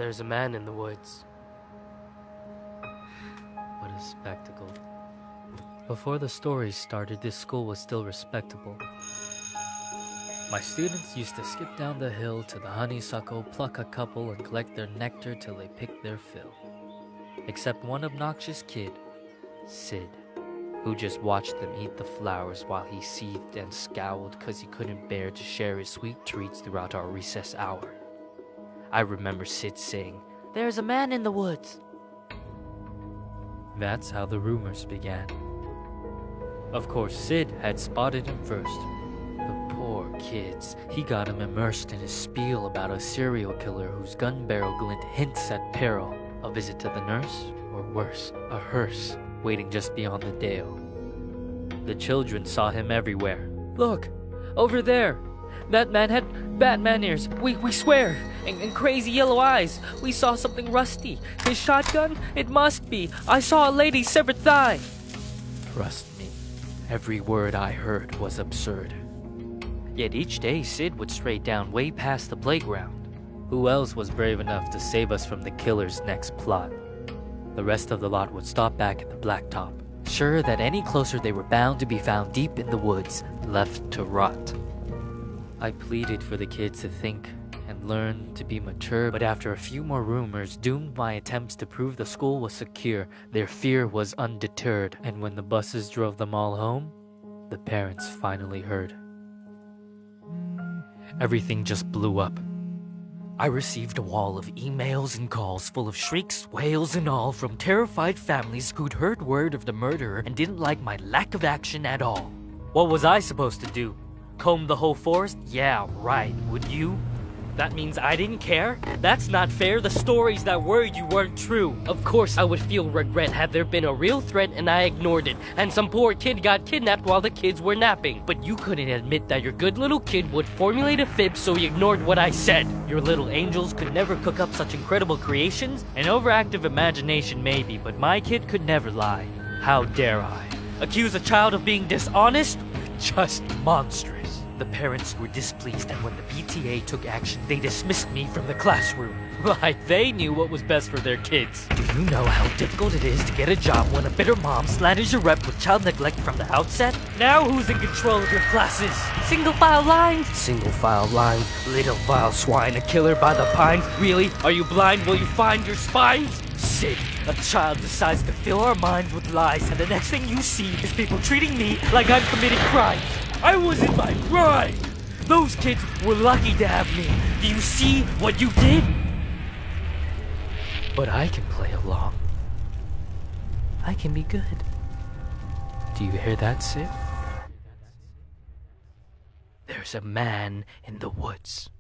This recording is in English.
There's a man in the woods. What a spectacle. Before the story started, this school was still respectable. My students used to skip down the hill to the honeysuckle, pluck a couple, and collect their nectar till they picked their fill. Except one obnoxious kid, Sid, who just watched them eat the flowers while he seethed and scowled because he couldn't bear to share his sweet treats throughout our recess hour. I remember Sid saying, "There's a man in the woods." That's how the rumors began. Of course, Sid had spotted him first. The poor kids. He got him immersed in his spiel about a serial killer whose gun barrel glint hints at peril, a visit to the nurse, or worse, a hearse, waiting just beyond the dale. The children saw him everywhere. "Look, over there! That man had Batman ears, we swear, and crazy yellow eyes. We saw something rusty. His shotgun? It must be. I saw a lady's severed thigh." Trust me, every word I heard was absurd. Yet each day Sid would stray down way past the playground. Who else was brave enough to save us from the killer's next plot? The rest of the lot would stop back at the blacktop, sure that any closer they were bound to be found deep in the woods, left to rot. I pleaded for the kids to think and learn to be mature, but after a few more rumors doomed my attempts to prove the school was secure, their fear was undeterred, and when the buses drove them all home, the parents finally heard. Everything just blew up. I received a wall of emails and calls full of shrieks, wails, and all from terrified families who'd heard word of the murderer and didn't like my lack of action at all. What was I supposed to do? Comb the whole forest? Yeah, right. Would you? That means I didn't care? That's not fair. The stories that worried you weren't true. Of course I would feel regret had there been a real threat and I ignored it, and some poor kid got kidnapped while the kids were napping. But you couldn't admit that your good little kid would formulate a fib, so you ignored what I said. Your little angels could never cook up such incredible creations. An overactive imagination maybe, but my kid could never lie. How dare I? Accuse a child of being dishonest? Just monstrous. The parents were displeased, and when the PTA took action, they dismissed me from the classroom. Like they knew what was best for their kids. Do you know how difficult it is to get a job when a bitter mom slanders your rep with child neglect from the outset? Now who's in control of your classes? Single file lines? Single file lines. Little vile swine, a killer by the pines. Really? Are you blind? Will you find your spines? Sid, a child decides to fill our minds with lies, and the next thing you see is people treating me like I'm committing crimes. I was in my prime! Those kids were lucky to have me. Do you see what you did? But I can play along. I can be good. Do you hear that, Sid? There's a man in the woods.